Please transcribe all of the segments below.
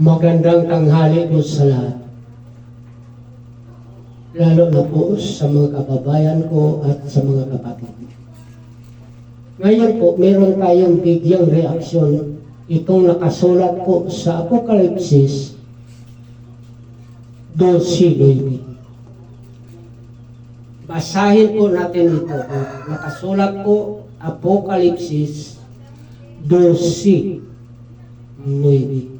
Magandang tanghali po sa lahat. Lalo na po sa mga kababayan ko at sa mga kapatid. Ngayon po, meron tayong bigyang reaksyon. Itong nakasulat po sa Apokalipsis 12:9. Basahin po natin ito. Nakasulat po Apokalipsis 12:9.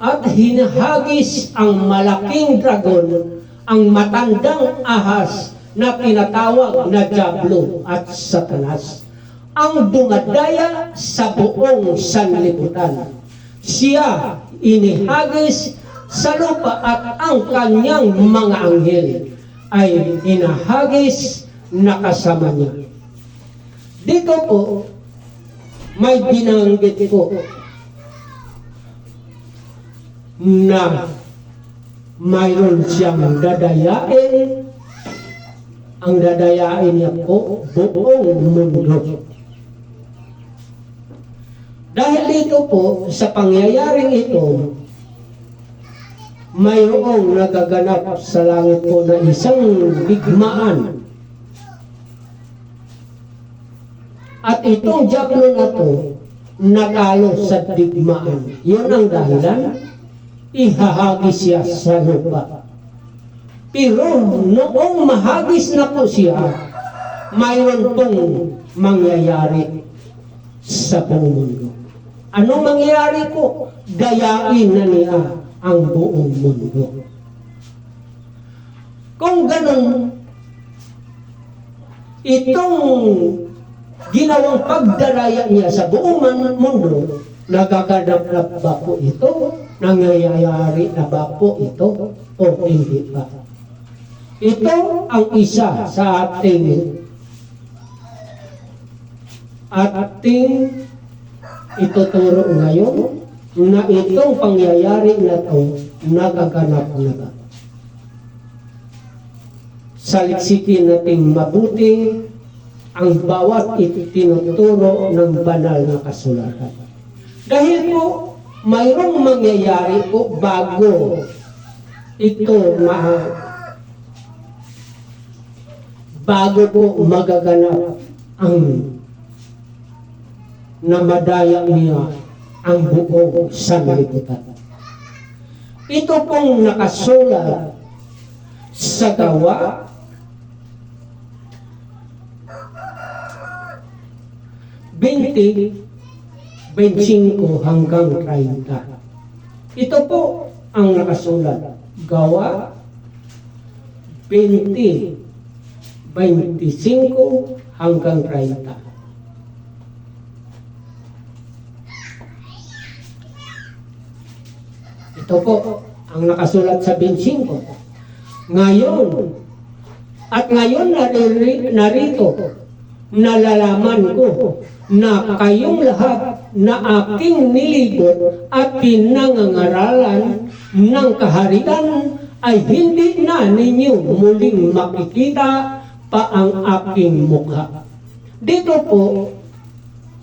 At hinahagis ang malaking dragon, ang matandang ahas na tinatawag na Diablo at Satanas, ang dumadaya sa buong sanlibutan. Siya inihagis sa lupa at ang kanyang mga anghel ay inahagis na kasama niya. Dito po, may binanggit po na mayroon siyang dadayain. Ang dadayain niya po buong mundo. Dahil dito po, sa pangyayaring ito, mayroong nagaganap sa langit po na isang digmaan. At itong Diablo na to, natalo sa digmaan. Yun ang dahilan, ihahagis siya sa lupa. Pero noong mahagis na po siya, mayroon pong mangyayari sa buong mundo. Anong mangyayari po? Dayain na niya ang buong mundo. Kung ganun, itong ginawang pagdalaya niya sa buong mundo, nagaganap ba po ito? Nangyayari na ba po ito? O hindi pa? Ito ang isa sa ating ituturo ngayon, na itong pangyayari na ito nagaganap na ba. Saliksikin nating mabuti ang bawat itinuturo ng banal na kasulatan. Dahil po, mayroong mangyayari po bago ito bago po magaganap ang namadaya niya ang buong sanlibutan. Ito pong nakasulat sa Gawa 20:25 hanggang 30. Ito po ang nakasulat. Gawa 20:25 hanggang 30. Ito po ang nakasulat sa 25. Ngayon narito, nalalaman ko na kayong lahat na aking nilibot at pinangangaralan ng kaharian ay hindi na ninyo muling makikita pa ang aking mukha. Dito po,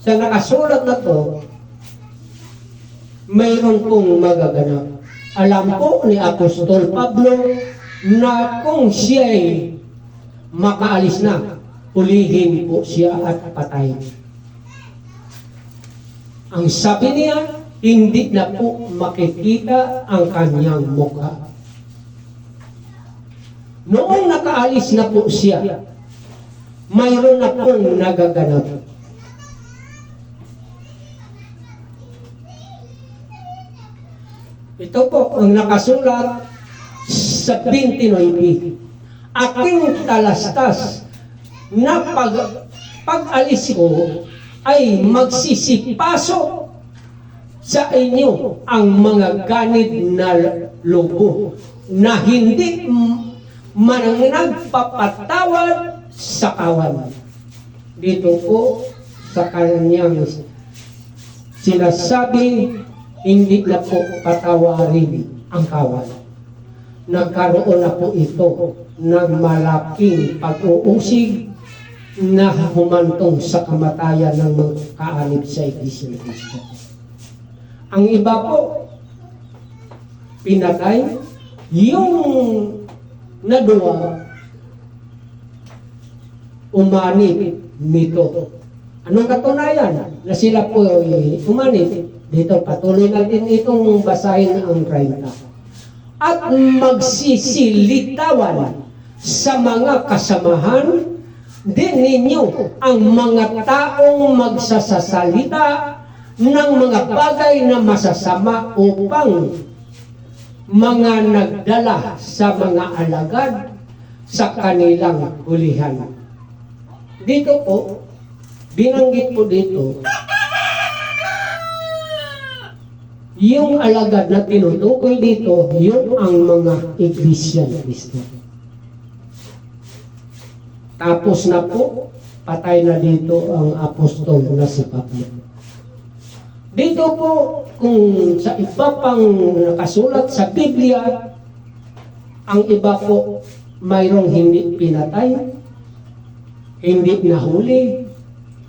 sa nakasulat na to, mayroon pong magaganap. Alam po ni Apostol Pablo na kung siya'y makaalis na, ulihin po siya at patay. Ang sabi niya, hindi na po makikita ang kanyang mukha. Noong nakaalis na po siya, mayroon na pong nagaganap. Ito po ang nakasulat sa 29. Aking talastas na pag-alis ko ay magsisipasok sa inyo ang mga ganid na lobo na hindi nagpapatawad sa kawan. Dito po sa kanyang sinasabi, hindi na po patawarin ang kawan. Nagkaroon na po ito ng malaking pag-uusig na humantong sa kamatayan ng mga kaanib sa Iglesia ni Cristo. Ang iba po, pinatay, yung nadua, umanib nito. Anong katunayan? Na sila po umanib. Dito, patuloy natin itong basahin ang 30. At magsisilitawan sa mga kasamahan din ninyo ang mga taong magsasasalita ng mga bagay na masasama upang mga nagdala sa mga alagad sa kanilang hulihan. Dito po, binanggit po dito, yung alagad na tinutukoy dito, yun ang mga Iglesia ni Cristo. Tapos na po, patay na dito ang apostol na si Pablo. Dito po, kung sa iba pang nakasulat sa Biblia, ang iba po mayroong hindi pinatay, hindi nahuli.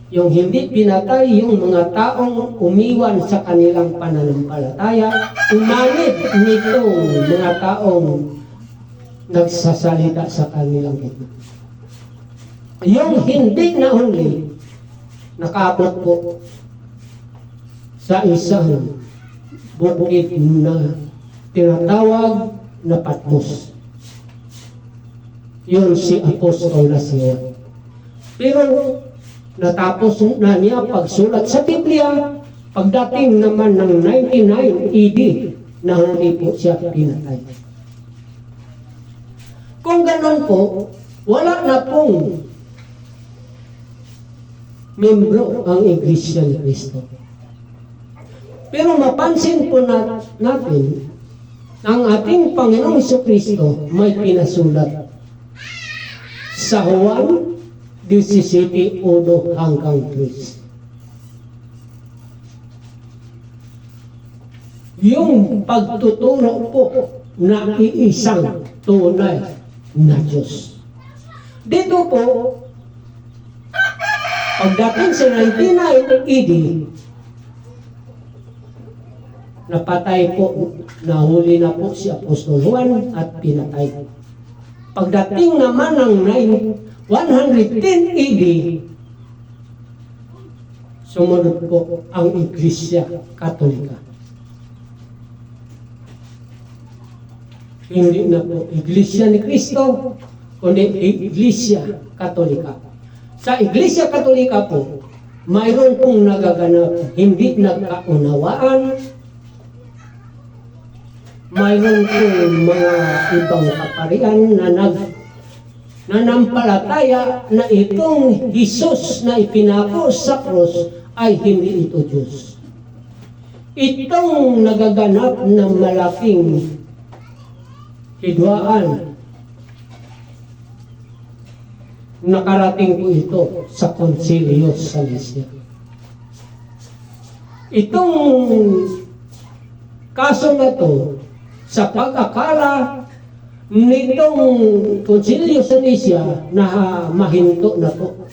Yung hindi pinatay, yung mga taong umiwan sa kanilang pananampalataya, umanib nitong mga taong nagsasalita sa kanilang ito. Yung hindi nahuli, nakaabot po sa isang bukid na tinatawag na Patmos. Yun si apostol na si Juan. Pero natapos na niya pagsulat sa Biblia, pagdating naman ng 99 AD, nahuli po siya pinatay. Kung ganon po, wala na pong membro ang Iglesia ni Cristo. Pero mapansin po natin, ang ating Panginoong Jesucristo may pinasulat sa Juan 17:1 hanggang 3. Yung pagtuturo po na iisang tunay na Diyos. Dito po, pagdating sa 99 AD, napatay po, nahuli na po si Apostol Juan at pinatay. Pagdating naman ng 110 AD, sumunod po ang Iglesia Katolika. Hindi na po Iglesia ni Cristo, kundi Iglesia Katolika. Sa Iglesia Katolika po, mayroon pong nagaganap hindi nagkaunawaan, mayroon pong mga ibang kaparian na nanampalataya na itong Jesus na ipinako sa krus ay hindi ito Diyos. Itong nagaganap na malaking hidwaan, nakarating po ito sa Concilio sa Nicea. Itong kaso na to, sa pag-akala nitong Concilio sa Nicea na mahinto na po,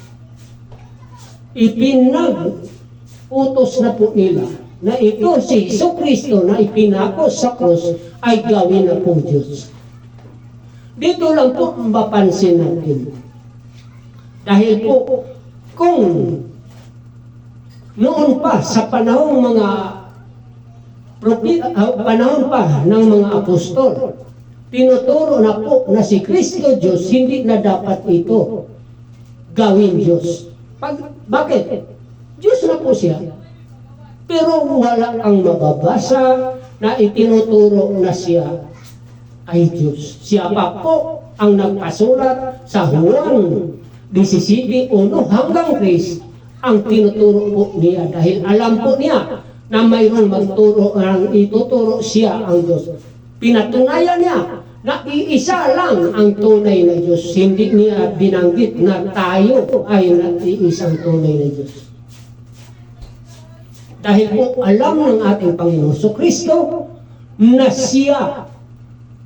ipinag-utos na po nila na ito si Jesucristo na ipinako sa krus ay gawin na pong Diyos. Dito lang po mapansin natin. Dahil po, kung noon pa sa panahong panahon pa ng mga apostol, tinuturo na po na si Kristo Diyos, hindi na dapat ito gawin Diyos. Bakit? Diyos na po siya. Pero wala ang mababasa na itinuturo na siya ay Diyos. Siya pa po ang nagpasulat sa Juan 17:1 hanggang 3 ang tinuturo po niya dahil alam po niya na mayroong magturo ang ituturo siya ang Diyos. Pinatunayan niya na iisa lang ang tunay na Diyos. Hindi niya binanggit na tayo ay iisang tunay na Diyos. Dahil po alam ng ating Panginoon Kristo na siya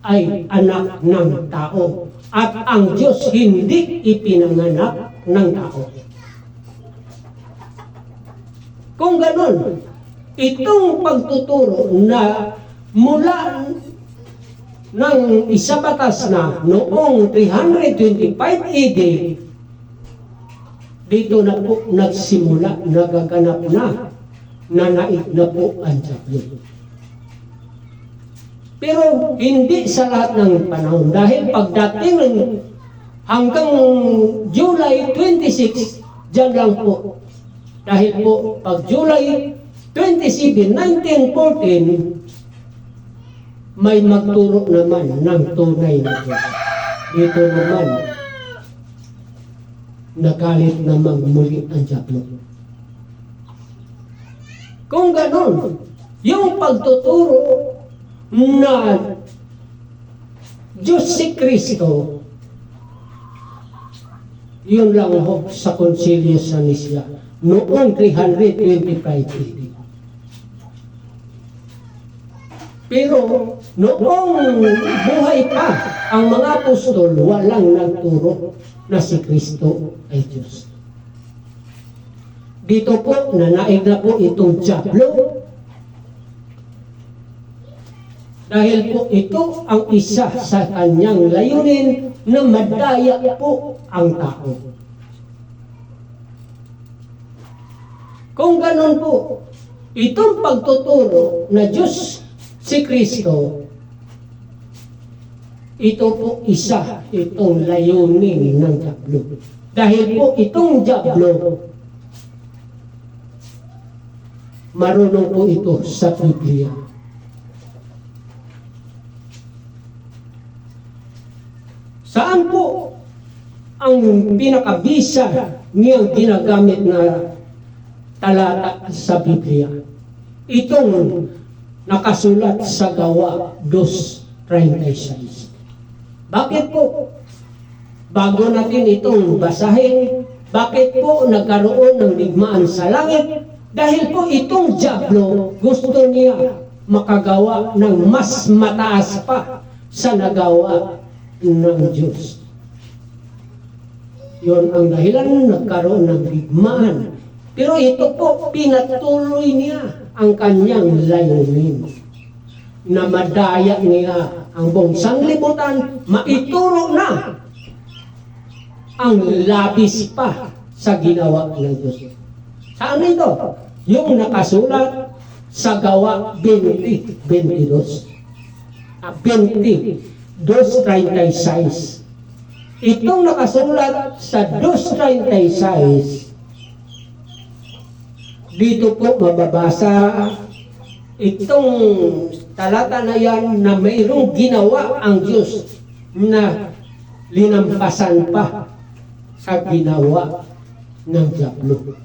ay anak ng tao. At ang Diyos hindi ipinanganak ng tao. Kung ganon, itong pagtuturo na mula ng isabatas na noong 325 AD, dito na po nagsimula, nagaganap na naig na po ang Diablo. Pero hindi sa lahat ng panahon, dahil pagdating hanggang July 26, dyan lang po. Dahil po, pag July 27, 1914, may magturo naman ng tunay na Diyos. Dito naman, nagalit namang muli ang Diablo. Kung ganon, yung pagtuturo na Diyos si Kristo, yun lang ho sa Konsilyo sa Nicea noong 325 AD. Pero noong buhay pa ang mga apostol, walang nagturo na si Kristo ay Diyos. Dito po, nanaig na po itong Diablo. Dahil po ito ang isa sa kanyang layunin na madaya po ang tao. Kung ganon po, itong pagtuturo na Diyos si Kristo, ito po isa, itong layunin ng Diablo. Dahil po itong Diablo, marunong po ito sa Biblia. Saan po ang pinakabisa niyang ginagamit na talata sa Biblia? Itong nakasulat sa Gawa 2:36. Bakit po? Bago natin itong basahin, bakit po nagkaroon ng digmaan sa langit? Dahil po itong Diablo, gusto niya makagawa ng mas mataas pa sa nagawa ng Diyos. Yun ang dahilan nagkaroon ng digmaan. Pero ito po, pinatuloy niya ang kanyang layunin na madaya niya ang buong sanglibutan, maituro na ang labis pa sa ginawa ng Diyos. Saan ito? Yung nakasulat sa Gawa 20:22. 22:36. Itong nakasulat sa 2:36, dito po mababasa itong talata na yan na mayroong ginawa ang Diyos na linampasan pa sa ginawa ng Diablo.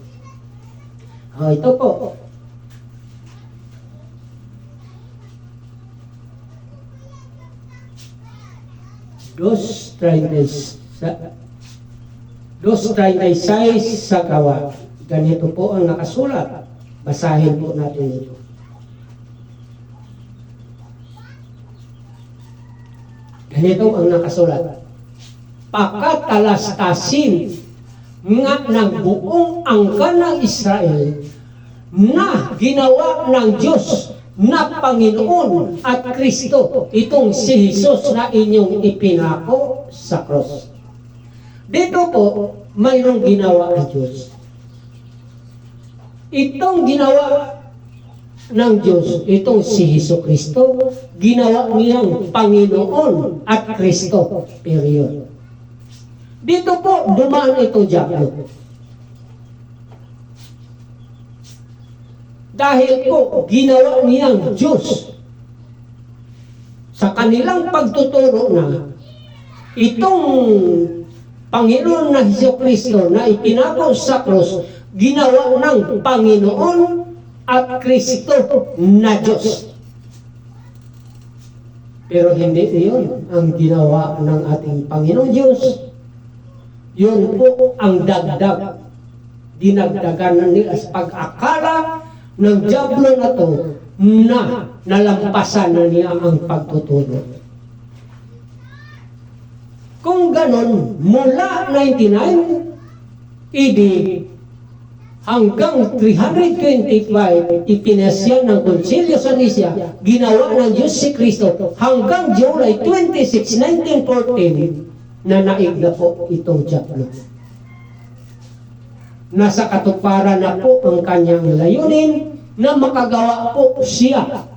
Ito po. Dos 2:36 sa Gawa. Ganito po ang nakasulat. Basahin po natin ito. Ganito ang nakasulat. Pakatalastasin nga ng buong angkan ng Israel na ginawa ng Diyos na Panginoon at Kristo, itong si Jesus na inyong ipinako sa cross. Dito po, mayroong ginawa ang Diyos. Itong ginawa ng Diyos, itong si Hesus Kristo, ginawa niyang Panginoon at Kristo. Period. Dito po, dumaan ito Diablo. Dahil po, ginawa niyang Diyos sa kanilang pagtuturo na itong Panginoon na Hesus Kristo na ipinako sa cross, ginawa ng Panginoon at Kristo na Diyos. Pero hindi iyon ang ginawa ng ating Panginoon Diyos. Yun po ang dagdag. Dinagdagan nila sa pag-akala ng Diablo na to na nalampasan na niya ang pagtuturo. Kung ganon, mula 99 Idi hanggang 325, ipinasya ng Konsilyo sa Nicea, ginawa ng Diyos si Kristo hanggang July 26, 1914, na naig na po itong Diablo. Nasa katuparan na po ang kanyang layunin na makagawa po siya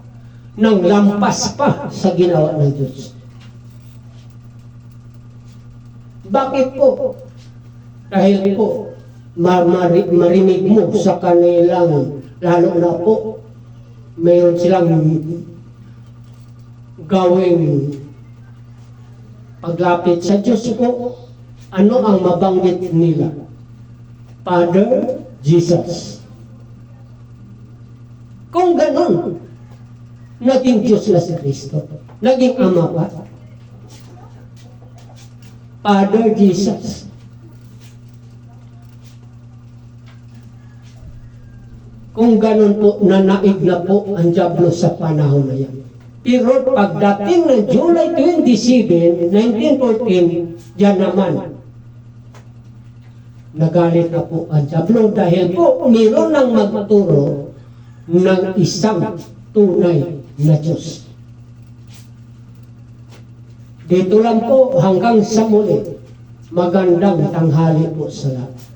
ng lampas pa sa ginawa ng Diyos. Bakit po? Dahil po, marinig mo sa kanilang, lalo na po, mayroon silang gawing paglapit sa Diyos po. Ano ang mabanggit nila? Father Jesus. Kung ganon, naging Diyos na si Kristo. Naging Ama pa. Father Jesus. Kung ganon po, nanaig na po ang Diablo sa panahon na yan. Pero pagdating ng July 27, 1914, diyan naman, nagalit na po ang Diablo dahil po mayroon nang magturo ng isang tunay na Diyos. Dito lang po hanggang sa muli. Magandang tanghali po sa lahat.